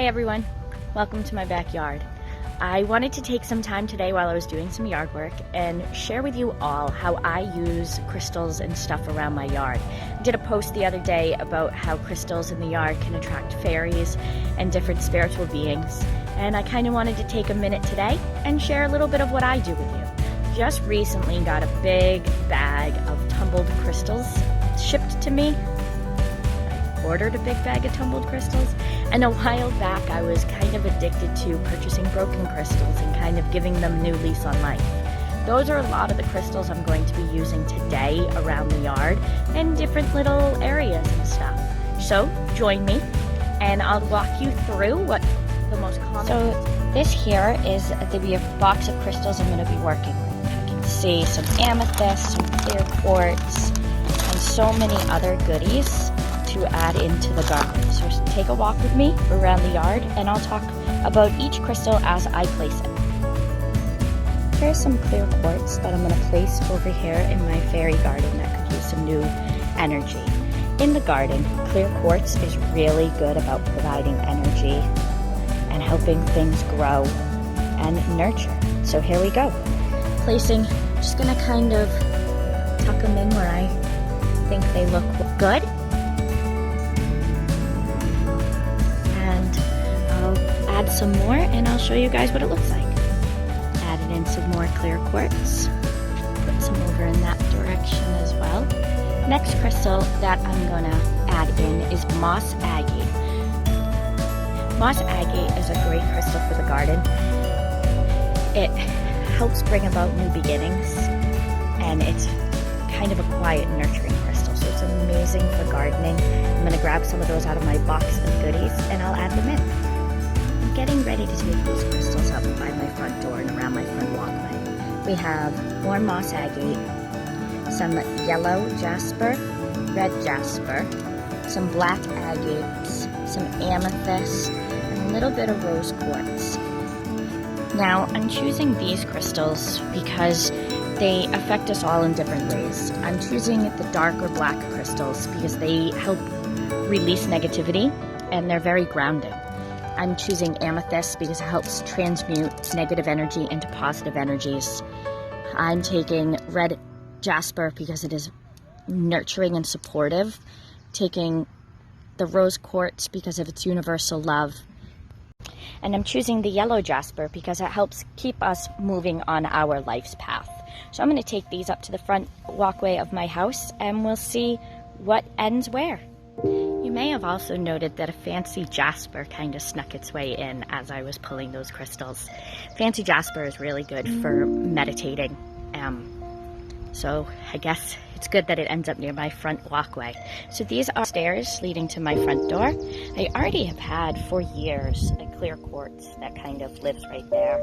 Hey everyone, welcome to my backyard. I wanted to take some time today while I was doing some yard work and share with you all how I use crystals and stuff around my yard. I did a post the other day about how crystals in the yard can attract fairies and different spiritual beings, and I kind of wanted to take a minute today and share a little bit of what I do with you. Just recently got a big bag of tumbled crystals shipped to me. Ordered a big bag of tumbled crystals, and a while back I was kind of addicted to purchasing broken crystals and kind of giving them a new lease on life. Those are a lot of the crystals I'm going to be using today around the yard and different little areas and stuff. So join me and I'll walk you through what the most common. So this here is the box of crystals I'm going to be working with. You can see some amethyst, some clear quartz, and so many other goodies to add into the garden. So take a walk with me around the yard and I'll talk about each crystal as I place it. Here's some clear quartz that I'm going to place over here in my fairy garden that could use some new energy. In the garden, clear quartz is really good about providing energy and helping things grow and nurture. So here we go. Placing, just going to kind of tuck them in where I think they look good. Add some more and I'll show you guys what it looks like. Added in some more clear quartz. Put some over in that direction as well. Next crystal that I'm going to add in is moss agate. Moss agate is a great crystal for the garden. It helps bring about new beginnings and it's kind of a quiet, nurturing crystal, so it's amazing for gardening. I'm going to grab some of those out of my box of goodies and I'll add them in. Getting ready to take these crystals up by my front door and around my front walkway. We have more moss agate, some yellow jasper, red jasper, some black agates, some amethyst, and a little bit of rose quartz. Now, I'm choosing these crystals because they affect us all in different ways. I'm choosing the dark or black crystals because they help release negativity and they're very grounding. I'm choosing amethyst because it helps transmute negative energy into positive energies. I'm taking red jasper because it is nurturing and supportive. Taking the rose quartz because of its universal love. And I'm choosing the yellow jasper because it helps keep us moving on our life's path. So I'm going to take these up to the front walkway of my house and we'll see what ends where. You may have also noted that a fancy jasper kind of snuck its way in as I was pulling those crystals. Fancy jasper is really good for meditating. So I guess it's good that it ends up near my front walkway. So these are stairs leading to my front door. I already have had for years a clear quartz that kind of lives right there.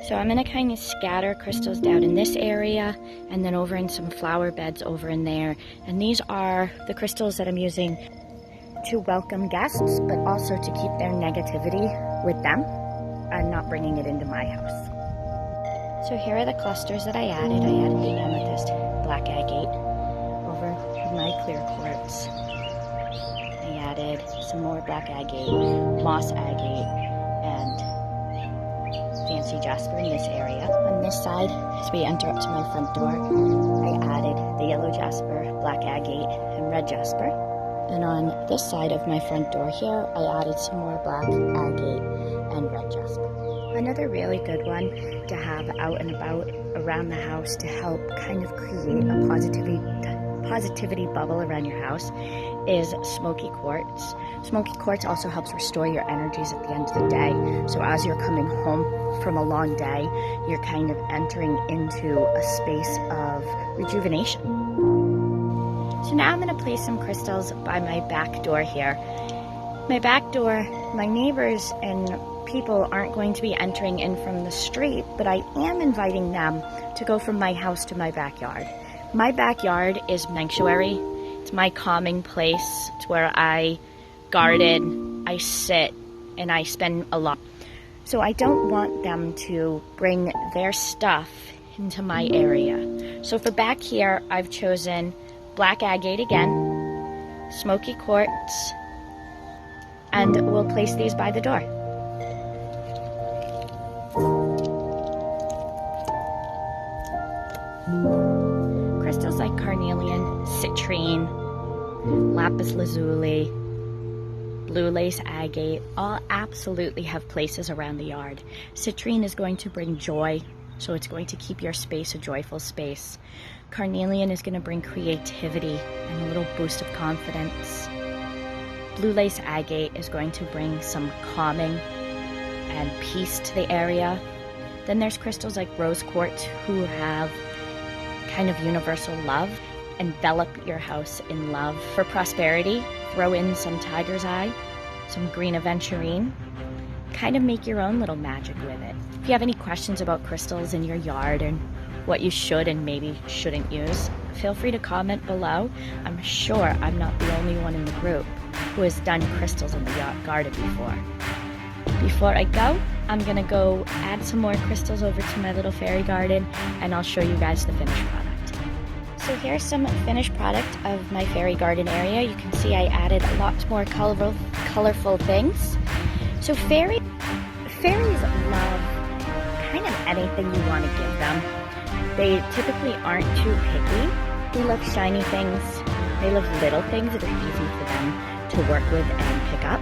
So I'm going to kind of scatter crystals down in this area and then over in some flower beds over in there. And these are the crystals that I'm using to welcome guests, but also to keep their negativity with them and not bringing it into my house. So here are the clusters that I added. I added the amethyst, black agate, over my clear quartz. I added some more black agate, moss agate, and fancy jasper in this area. On this side, as we enter up to my front door, I added the yellow jasper, black agate, and red jasper. And on this side of my front door here, I added some more black agate and red jasper. Another really good one to have out and about around the house to help kind of create a positivity bubble around your house is smoky quartz. Smoky quartz also helps restore your energies at the end of the day. So as you're coming home from a long day, you're kind of entering into a space of rejuvenation. So now I'm going to place some crystals by my back door here. My back door, my neighbors and people aren't going to be entering in from the street, but I am inviting them to go from my house to my backyard. My backyard is sanctuary. It's my calming place. It's where I garden, I sit, and I spend a lot. So I don't want them to bring their stuff into my area. So for back here, I've chosen black agate again, smoky quartz, and we'll place these by the door. Crystals like carnelian, citrine, lapis lazuli, blue lace agate all absolutely have places around the yard. Citrine is going to bring joy, so it's going to keep your space a joyful space. Carnelian is going to bring creativity and a little boost of confidence. Blue lace agate is going to bring some calming and peace to the area. Then there's crystals like rose quartz who have kind of universal love. Envelop your house in love. For prosperity, throw in some tiger's eye, some green aventurine. Kind of make your own little magic with it. If you have any questions about crystals in your yard and what you should and maybe shouldn't use, feel free to comment below. I'm sure I'm not the only one in the group who has done crystals in the garden before. Before I go, I'm gonna go add some more crystals over to my little fairy garden, and I'll show you guys the finished product. So here's some finished product of my fairy garden area. You can see I added a lot more colorful things. So fairies love kind of anything you want to give them. They typically aren't too picky. They love shiny things. They love little things that are easy for them to work with and pick up.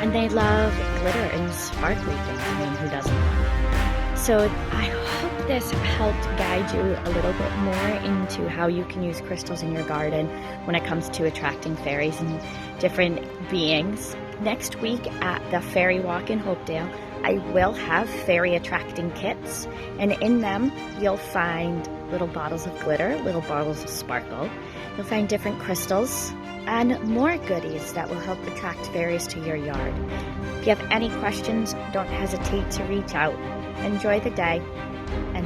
And they love glitter and sparkly things. I mean, who doesn't? So I hope this helped guide you a little bit more into how you can use crystals in your garden when it comes to attracting fairies and different beings. Next week at the Fairy Walk in Hopedale, I will have fairy attracting kits, and in them you'll find little bottles of glitter, little bottles of sparkle. You'll find different crystals and more goodies that will help attract fairies to your yard. If you have any questions, don't hesitate to reach out. Enjoy the day, and